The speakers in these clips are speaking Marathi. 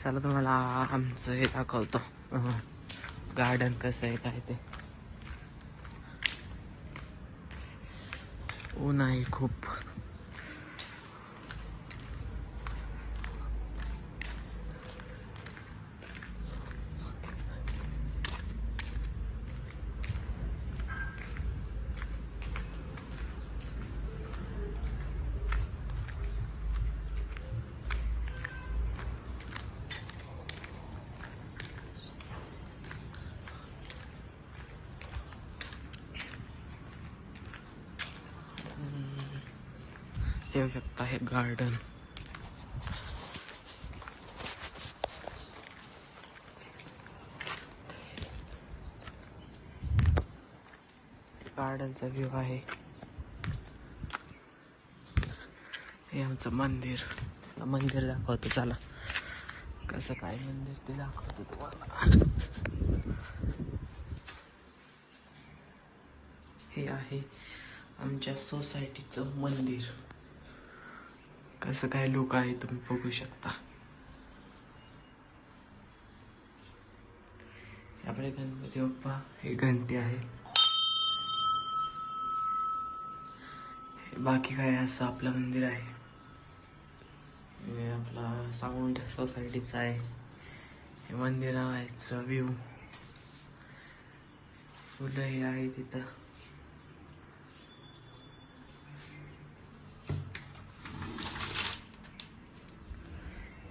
चला तुम्हाला आमचं हे दाखवतो, गार्डन कसं आहे काय ते. ऊन आहे खूप. येऊ शकता हे गार्डन. गार्डनचा व्ह्यू आहे. हे आमचं मंदिर. मंदिर दाखवतो चला, कसं काय मंदिर ते दाखवतो तुम्हाला. हे आहे आमच्या सोसायटीचं मंदिर. कसं काय लोक आहे तुम्ही बघू शकता. आपले गणपती बाप्पा, हे घंटी आहे. बाकी काय असं आपलं मंदिर आहे. हे आपला साऊंड सोसायटीचा आहे. हे मंदिराचं व्ह्यू. फुलं हे आहे तिथं.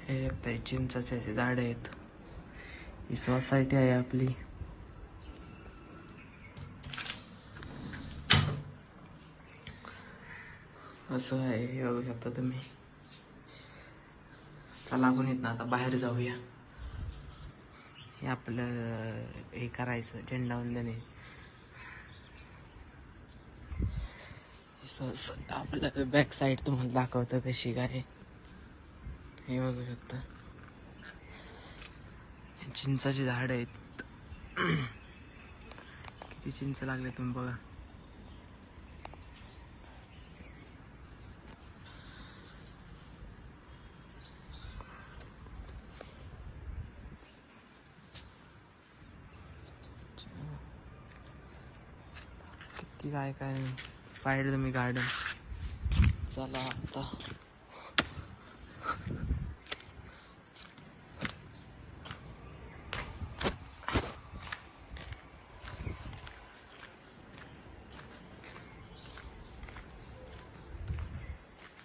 हे एक चिंचाचे असे झाड आहेत. ही सोसायटी आहे आपली. असं आहे, हे बघू शकता तुम्ही. चला आपण इथं आता बाहेर जाऊया. हे आपलं हे करायचं, झेंडावंदन आहे. आपलं बॅक साईड तुम्हाला दाखवतं कशी काय. हे बघू शकता, चिंचाचे झाड आहेत. किती चिंच लागले तुम्ही बघा. किती काय काय पाहिलं तुम्ही गार्डन. चला आता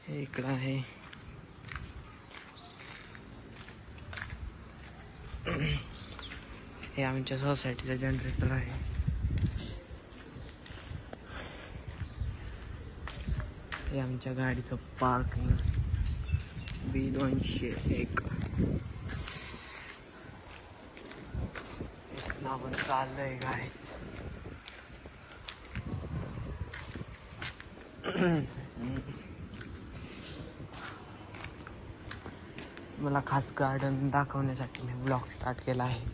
हे इकडं आहे. हे आमच्या सोसायटीचं जनरेटर आहे. हे आमच्या गाडीचं पार्किंग. B201 नाव चाललंय गाईस. मला खास गार्डन दाखवण्यासाठी मी ब्लॉग स्टार्ट केला आहे.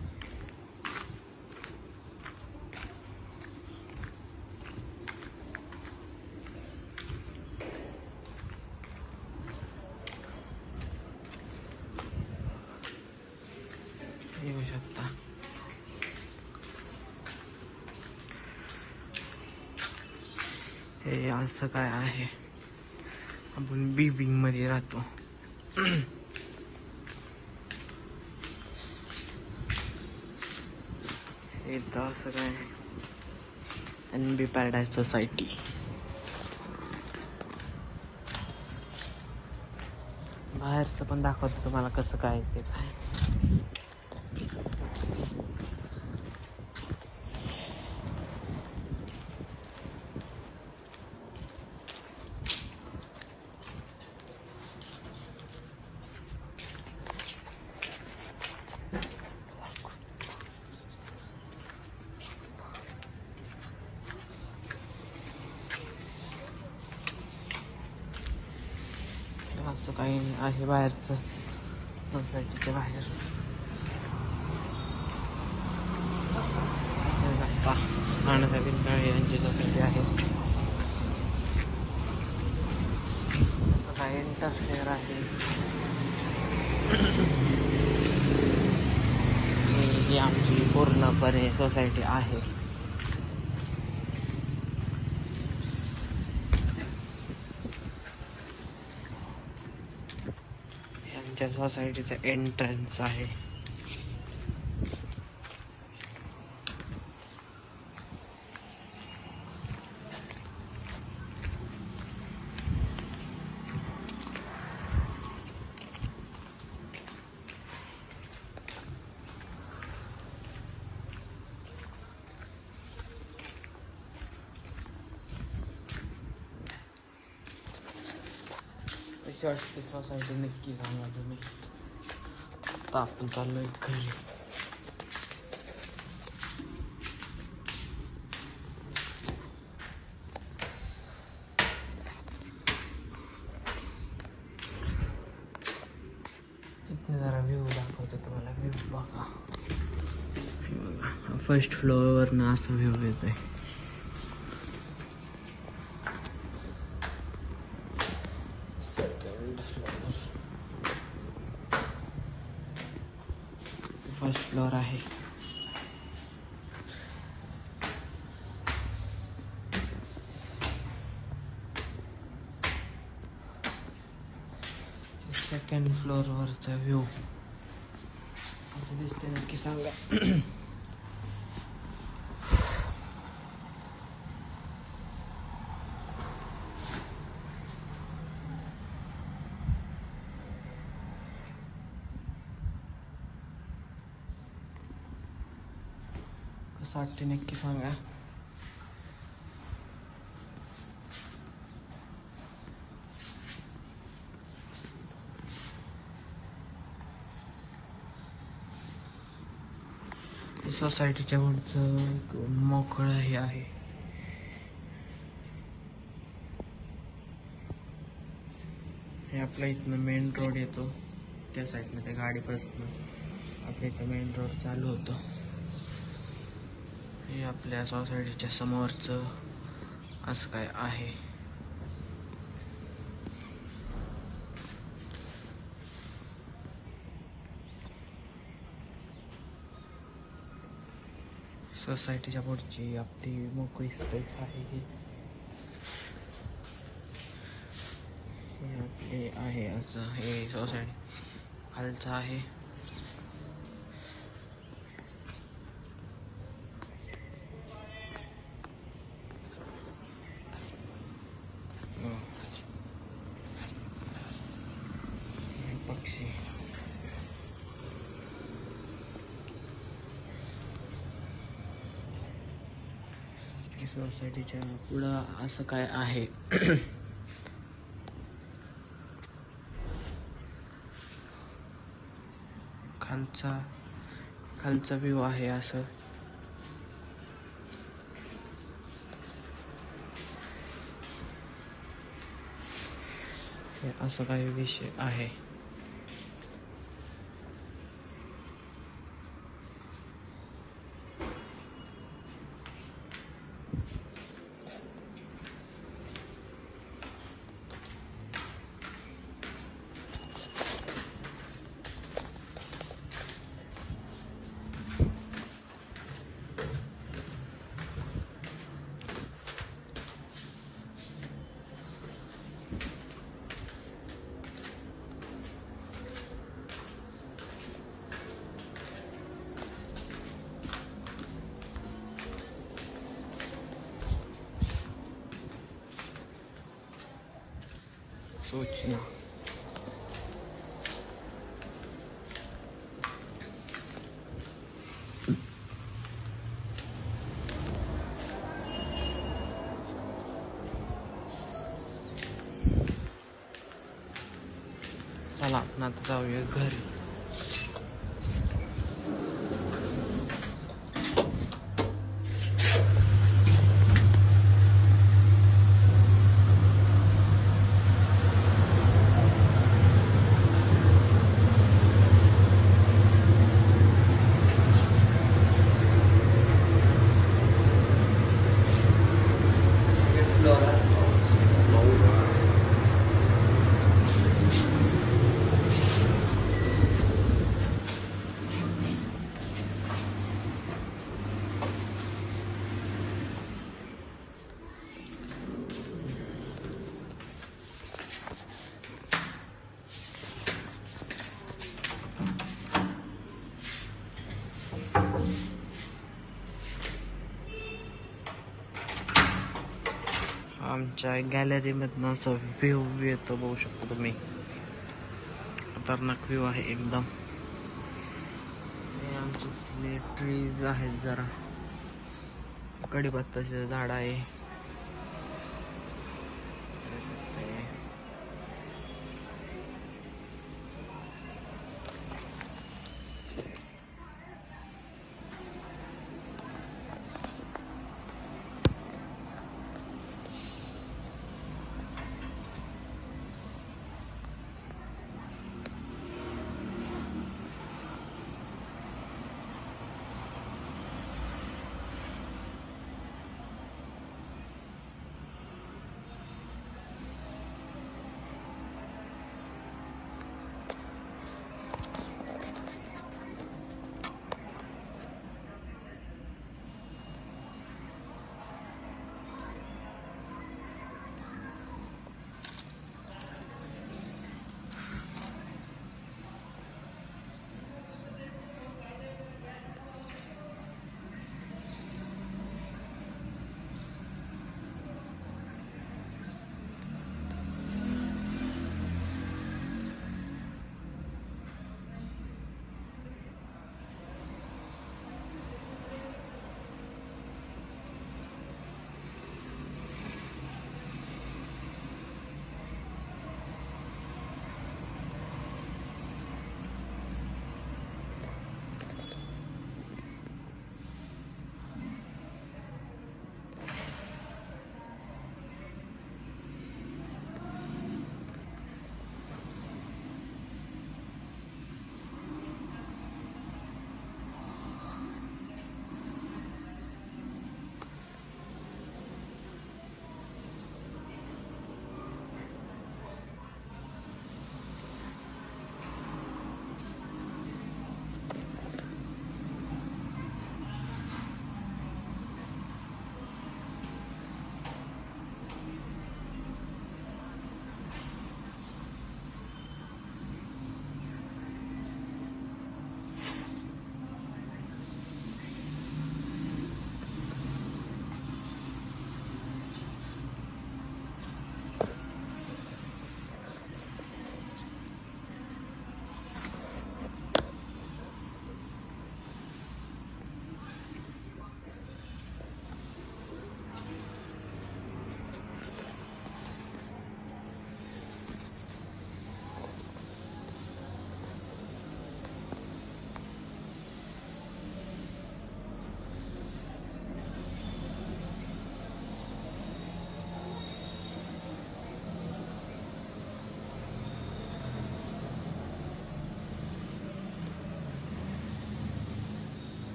येऊ शकता. हे असं काय आहे. आपण बी विंग मध्ये राहतो. इथं असं काय आहे, NB पॅराडाईज सोसायटी. बाहेरचं पण दाखवतो तुम्हाला कसं काय ते काय. असं काही आहे बाहेरचं, सोसायटीच्या बाहेर. नानासाहेब यांची सोसायटी आहे. असं काही इंटरफेअर आहे. पूर्णपणे सोसायटी आहे. यांच्या सोसायटीचा एंट्रन्स आहे. कशी वाटते सोसायटी नक्की सांगा तुम्ही. आता आपण चाललोय घरी. इथनं जरा व्ह्यू दाखवतो तुम्हाला. व्ह्यू बघा. फर्स्ट फ्लोअरवरनं असा व्ह्यू येतोय. सेकंड फ्लोअर, फर्स्ट फ्लोअर आहे. सेकंड फ्लोअरवरचा व्ह्यू कसं दिसतंय नक्की सांगा. कसं वाटते नक्की सांगा. सोसायटीच्या वरचं एक मोकळं हे आहे. हे आपल्या इथनं मेन रोड येतो, त्या साईडनं त्या गाडीपासून आपल्या इथं मेन रोड चालू होतो. हे आपल्या सोसायटीच्या समोरचं असं काय आहे. सोसायटीच्या पुढची आपली मोकळी स्पेस आहे. हे आपले आहे असं. हे सोसायटी खालचं आहे. पक्षी सोसायटीच्या पुढं असं काय आहे. खालचा व्ह्यू आहे असं. हे असं काही विषय आहे. सूचना चला आपण आता जाऊया घरी. आमच्या गॅलरीमधनं असं व्ह्यू येतो, बघू शकतो तुम्ही. खतरनाक व्ह्यू आहे एकदम. हे आमचे ट्रीज आहेत, जरा कडीपत्ताचे झाड आहे.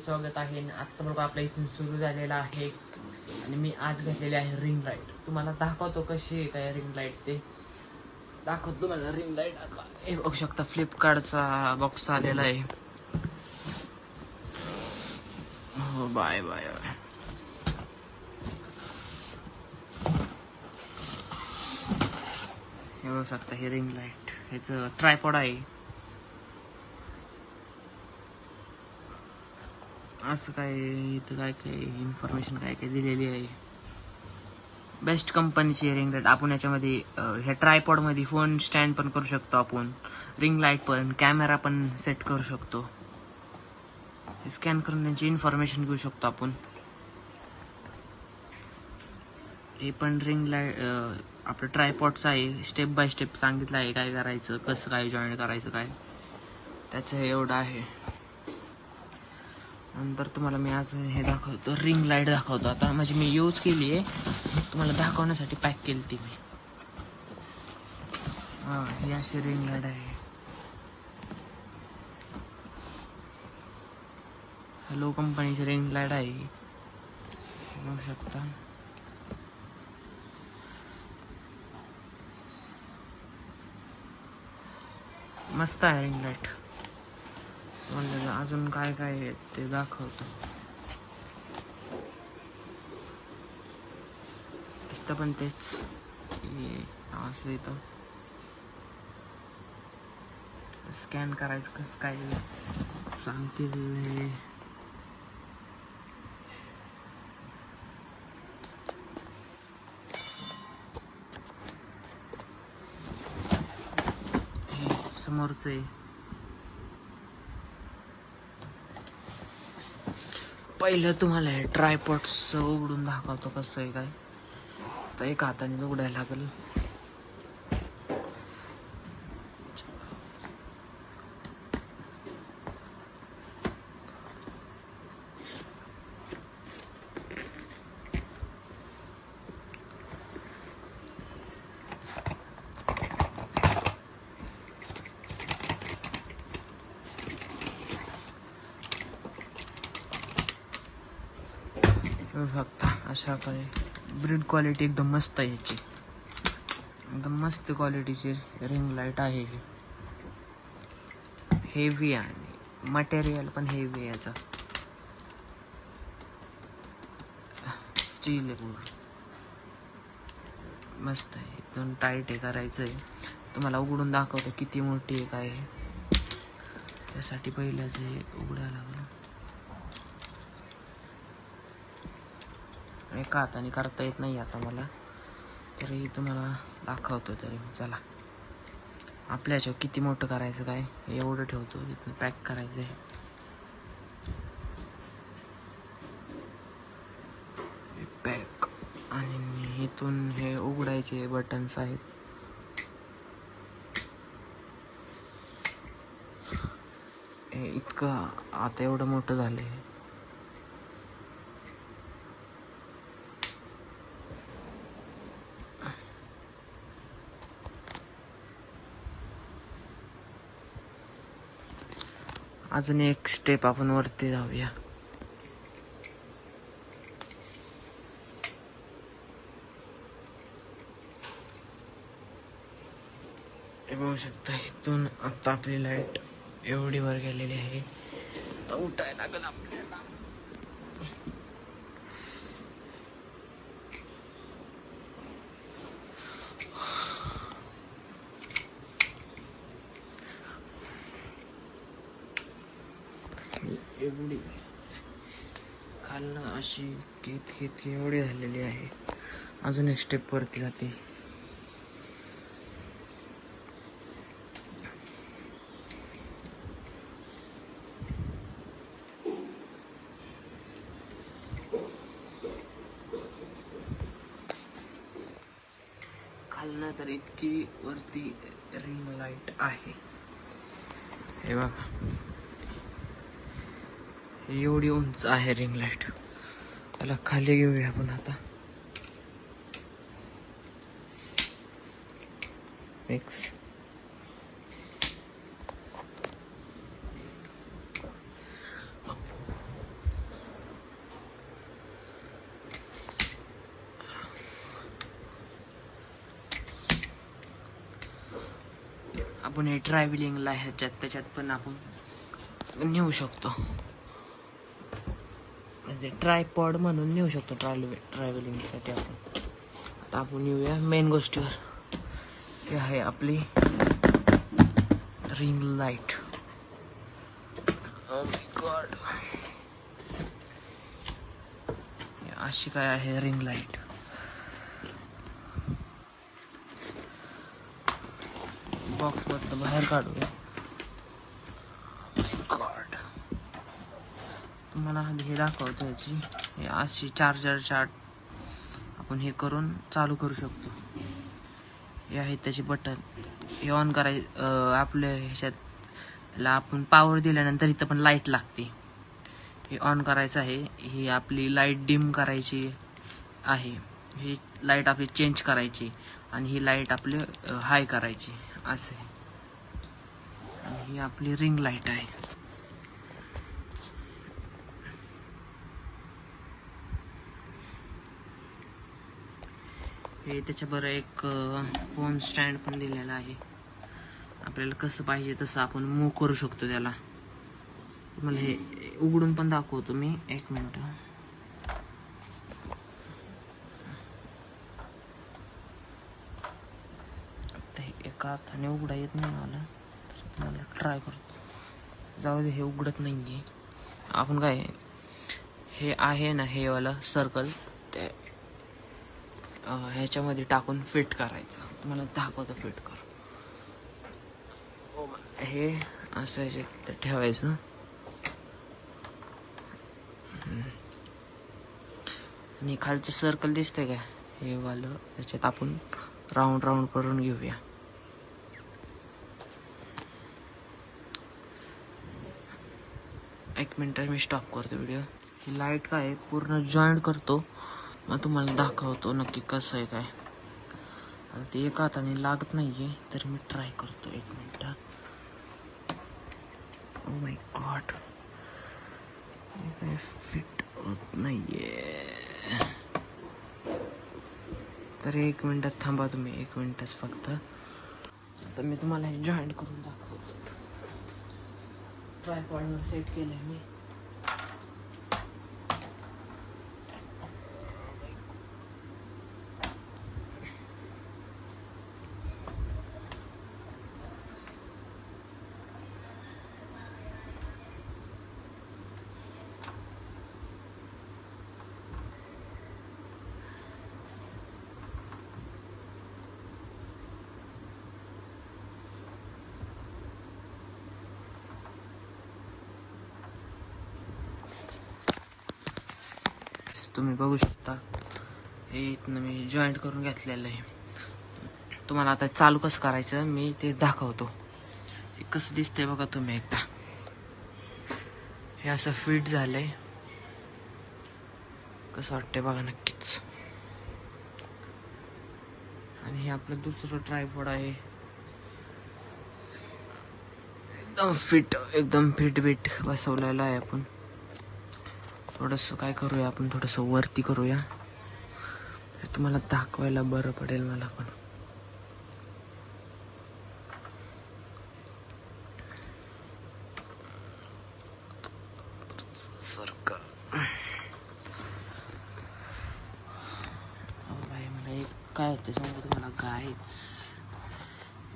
स्वागत आहे. आजचा ब्लॉग आपल्या इथून सुरू झालेला आहे आणि मी आज घेतलेली आहे रिंग लाईट. तुम्हाला दाखवतो कशी आहे काय रिंग लाईट, ते दाखवतो तुम्हाला रिंग लाईट. आता हे बघू शकता, फ्लिपकार्टचा बॉक्स आलेला आहे. हो, बाय बाय बाय. हे बघू शकता, हे रिंग लाईट, ह्याचं ट्रायपॉड आहे. असं काय इथं काय काय इन्फॉर्मेशन काय काय दिलेली आहे. बेस्ट कंपनीची रिंग लाईट. आपण याच्यामध्ये ह्या ट्रायपॉडमध्ये फोन स्टँड पण करू शकतो, आपण रिंग लाईट पण, कॅमेरा पण सेट करू शकतो. स्कॅन करून त्यांची इन्फॉर्मेशन घेऊ शकतो आपण. हे पण रिंग लाईट आपलं ट्रायपॉडचं आहे. स्टेप बाय स्टेप सांगितलं आहे काय करायचं, कसं काय जॉईन करायचं काय. त्याचं हे एवढं आहे. नंतर तुम्हाला मी आज हे दाखवतो, रिंग लाईट दाखवतो. आता म्हणजे मी यूज केली आहे, तुम्हाला दाखवण्यासाठी पॅक केली ती मी. हां, ही अशी रिंग लाईट आहे. हॅलो कंपनीची रिंग लाईट आहे, बघू शकता. मस्त आहे रिंग लाईट. म्हणलं अजून काय काय आहे ते दाखवतो. इथं पण तेच असं इथं स्कॅन करायचं कसं काय सांगतील. समोरचं आहे. पहिलं तुम्हाला हे ट्रायपॉड्सचं उघडून दाखवतो कसं आहे काय. तर एका हाताने उघडायला लागेल. बघता अशा काय ब्रीड क्वालिटी एकदम मस्त आहे याची. एकदम मस्त क्वालिटीची रिंग लाईट आहे ही. हेवी आहे, मटेरियल पण हेवी आहे याचा. स्टील आहे पूर्ण, मस्त आहे एकदम टाईट आहे. करायचं आहे तुम्हाला उघडून दाखवतो किती मोठी आहे काय आहे. त्यासाठी पहिल्याच हे उघडायला लागलं. एका हाताने करता येत नाही आता मला, तरी तुम्हाला दाखवतो. तरी चला, आपल्या ह्याच्यावर किती मोठं करायचं काय एवढं ठेवतो. इथून पॅक करायचं आहे. पॅक आणि इथून हे उघडायचे बटन्स आहेत. हे इतकं आता एवढं मोठं झालंय. अजून एक स्टेप आपण वरती जाऊया. हे बघू शकता, इथून आता आपली लाईट एवढी वर गेलेली आहे. आता उठायला लागेल आपल्याला. एवढी खालनं अशी इतकी एवढी झालेली आहे. अजून एक स्टेप वरती जाते. खालनं तर इतकी वरती रिंग लाईट आहे. हे बघा, एवढी उंच आहे रिंग लाईट. त्याला खाली घेऊया आपण आता. मिक्स आपण हे ट्रॅव्हलिंगला त्याच्यात पण आपण नेऊ शकतो. म्हणजे ट्रायपॉड म्हणून नेऊ शकतो ट्रॅव्हलिंगसाठी आपण. आता आपण येऊया मेन गोष्टीवर. हे आहे आपली ring light. Oh my God, अशी काय आहे रिंग लाईट. बॉक्स मधनं बाहेर काढूया. गॉड, तुम्हाला हे दाखवतो याची. हे अशी चार्जर आपण हे करून चालू करू शकतो. हे आहे त्याचे बटन. हे ऑन करायचं आपल्या ह्याच्यात ला आपण पॉवर दिल्यानंतर इथं पण लाईट लागते. हे ऑन करायचं आहे. ही आपली लाईट डिम करायची आहे. ही लाईट आपली चेंज करायची आणि ही लाईट आपली हाय करायची असे. आणि ही आपली रिंग लाईट आहे. हे त्याच्याबरोबर एक फोन स्टँड पण दिलेला आहे. आपल्याला कसं पाहिजे तसं आपण मूव करू शकतो त्याला. तुम्हाला हे उघडून पण दाखवतो मी, एक मिनिट. एका हाताने उघडा येत नाही मला, तर तुम्हाला ट्राय करतो. जाऊ दे, हे उघडत नाहीये. आपण काय हे आहे ना, हे वाला सर्कल ते ह्याच्यामध्ये टाकून फिट करायचं. तुम्हाला दाखवतो फिट कर. हे असं ह्याच्यात ठेवायचं. आणि खालचं सर्कल दिसतंय का, हे वालं, त्याच्यात आपण राऊंड राऊंड करून घेऊया. एक मिनिट मी स्टॉप करतो व्हिडिओ. ही लाईट काय पूर्ण जॉईंट करतो, मग तुम्हाला दाखवतो नक्की कसं आहे काय. आता ते एका हाताने लागत नाहीये, तर मी ट्राय करतो. एक मिनिट. ओ माय गॉड, काय फिट होत नाहीये. तर एक मिनिटात थांबा तुम्ही, 1 मिनिटच फक्त. तर मी तुम्हाला हे जॉईंट करून दाखवतो. ट्रायपॉडवर सेट केलंय मी. तुम्ही बघू शकता, हे इथनं मी जॉईंट करून घेतलेलं आहे. तुम्हाला आता चालू कसं करायचं मी ते दाखवतो. हे कसं दिसतंय बघा तुम्ही एकदा. हे असं फिट झालंय, कसं वाटतंय बघा नक्कीच. आणि हे आपलं दुसरं ट्रायपॉड आहे, एकदम फिट बीट बसवलेलं आहे. आपण थोडंसं काय करूया, आपण थोडंसं वरती करूया, तुम्हाला दाखवायला बरं पडेल मला पण. मला एक काय होतं सांगू तुम्हाला, गायच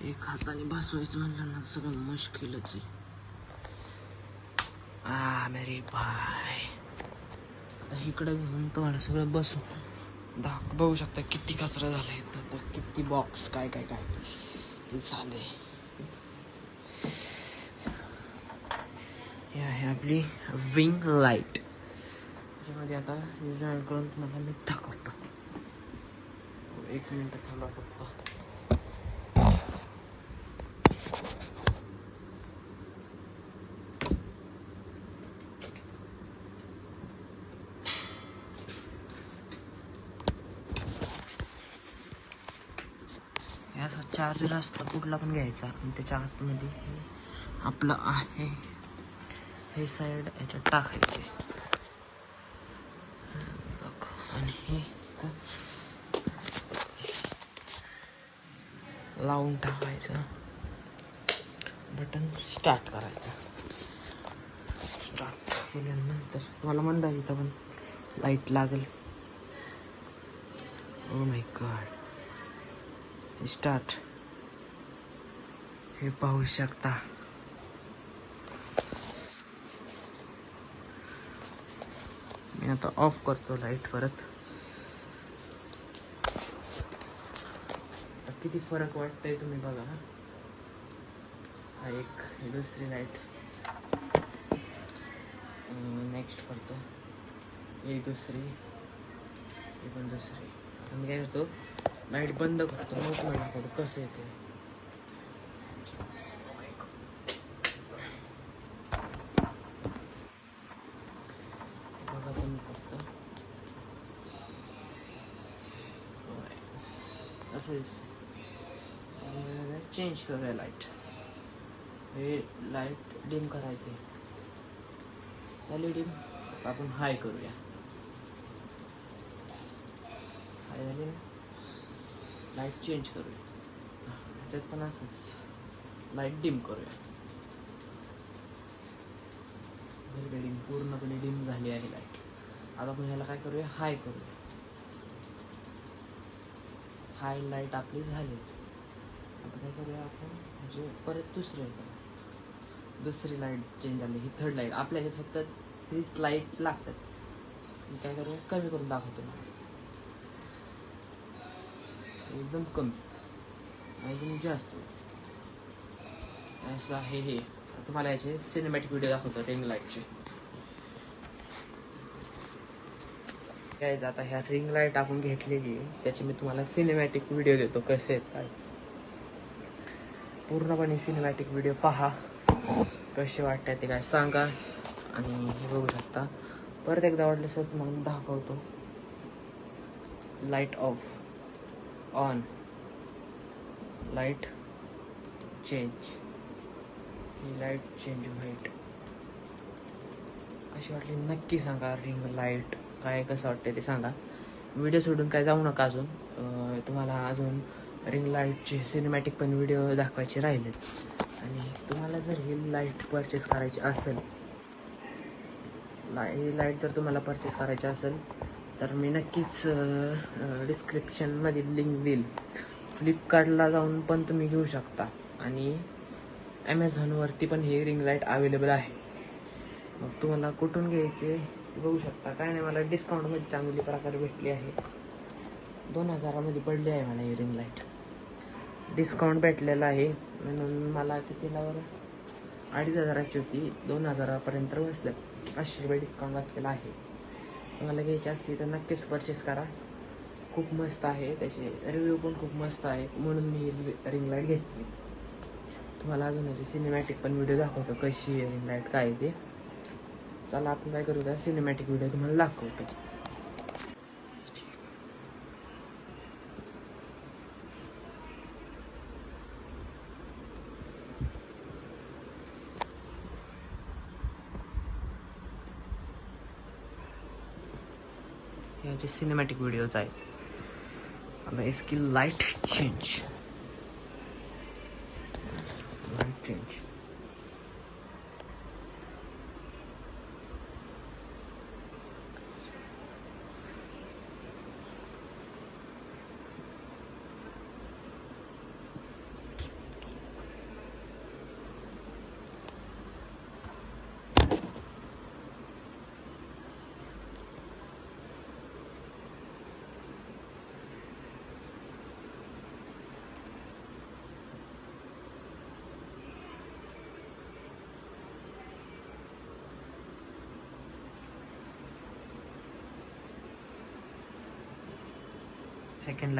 एक हाताने बसवायचं म्हणलं ना सगळं मुश्किलच आहे. मेरी भाई, आता इकडं घेऊन तुम्हाला सगळं बसून बघू शकता किती कचरा झालाय. तर किती बॉक्स काय काय काय ते झाले. हे आहे आपली विंग लाईट. त्याच्यामध्ये आता जॉईन करून तुम्हाला मी दाखवतो. 1 मिनिट थांबा फक्त. असा चार्जर असतं कुठला पण घ्यायचा, आणि त्याच्या आतमध्ये आपलं आहे हे साईड याच्यात टाकायचे आणि हे लावून टाकायचं. बटन स्टार्ट करायचं. स्टार्ट केल्यानंतर तुम्हाला म्हणता इथं पण लाईट लागेल. Oh my God, start. हे पाहू शकता. मी आता ऑफ करतो लाईट परत. आता किती फरक वाटतंय तुम्ही बघा. हा एक, हे दुसरी लाईट नेक्स्ट करतो. हे दुसरी, हे पण दुसरी. आता मी काय करतो, लाईट बंद करतो, मग तुम्हाला दाखवतो कसं येते. असं दिसतं. चेंज करूया लाईट. हे लाईट डिम करायचे. झाली डिम. आपण हाय करूया. हाय झाली ना. लाईट चेंज करूया. ह्याच्यात पण असंच लाईट डिम करूया. डिम पूर्णपणे डिम झाली आहे लाईट. आता आपण ह्याला काय करूया, हाय करूया. हाय लाईट आपली झाली. आता काय करूया आपण, म्हणजे परत दुसरी लाईट चेंज झाली. ही थर्ड लाईट. आपल्याला फक्त 3 लाईट लागतात. मी काय करूया, कमी करून दाखवतो मला. एकदम कमी, एकदम जास्त असं आहे हे. तुम्हाला याचे सिनेमॅटिक व्हिडिओ दाखवतो रिंग लाईटचे. काय आता ह्या रिंग लाईट आपण घेतलेली आहे, त्याचे मी तुम्हाला सिनेमॅटिक व्हिडिओ देतो कसे आहेत काय. पूर्णपणे सिनेमॅटिक व्हिडिओ पहा, कसे वाटतात ते काय सांगा. आणि हे बघू शकता. परत एकदा वाटलं सर तुम्हाला मी दाखवतो. Light of, on, light change. He light change white. कशी वाटली नक्की सांगा. रिंग लाईट काय कसं वाटतं ते सांगा. व्हिडिओ सोडून काय जाऊ नका अजून. तुम्हाला अजून रिंग लाईटचे सिनेमॅटिक पण व्हिडिओ दाखवायचे राहिले. आणि तुम्हाला जर ही लाईट परचेस करायची असेल, ही लाईट जर तुम्हाला परचेस करायची असेल तर मी नक्कीच डिस्क्रिप्शनमध्ये लिंक देईल. फ्लिपकार्टला जाऊन पण तुम्ही घेऊ शकता आणि ॲमेझॉनवरती पण ही रिंग लाईट अवेलेबल आहे. मग तुम्हाला कुठून घ्यायचे बघू शकता. काय नाही, मला डिस्काउंटमध्ये चांगली प्रकारे भेटली आहे. 2000मध्ये पडली आहे मला ही रिंग लाईट. डिस्काउंट भेटलेला आहे म्हणून मला कितीला बरं, 2500ची होती. 2000पर्यंत बसलं. 500 रुपये डिस्काउंट बसलेला आहे. तुम्हाला घ्यायची असली तर नक्कीच परचेस करा. खूप मस्त आहे. त्याचे रिव्ह्यू पण खूप मस्त आहेत म्हणून मी ही रिंग लाईट घेतली. तुम्हाला अजून याचे सिनेमॅटिक पण व्हिडिओ दाखवतो कशी आहे रिंग लाईट काय ते. चला आपण काय करू, सिनेमॅटिक व्हिडिओ तुम्हाला दाखवतो. याचे सिनेमॅटिक व्हिडिओज आहेत. आता इसकी light change, light change. Second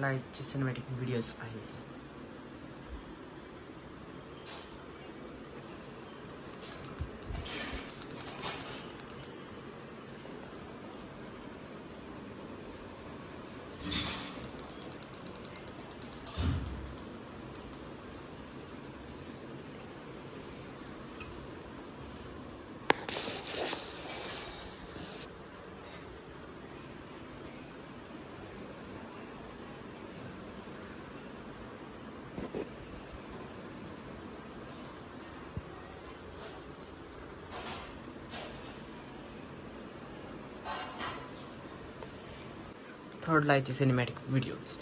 लाईटचे सिनेमॅटिक व्हिडिओज आहे. थर्ड लाईटचे सिनेमॅटिक व्हिडिओज.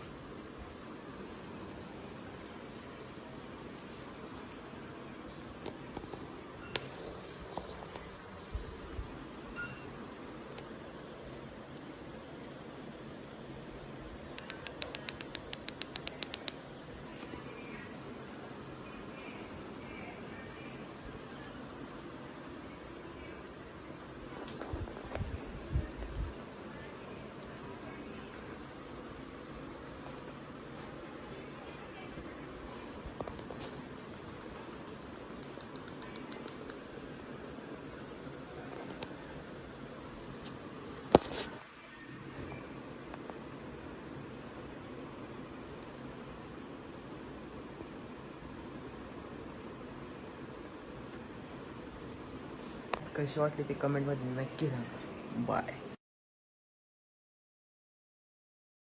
कशी वाटली ते कमेंटमध्ये नक्की सांगा. बाय.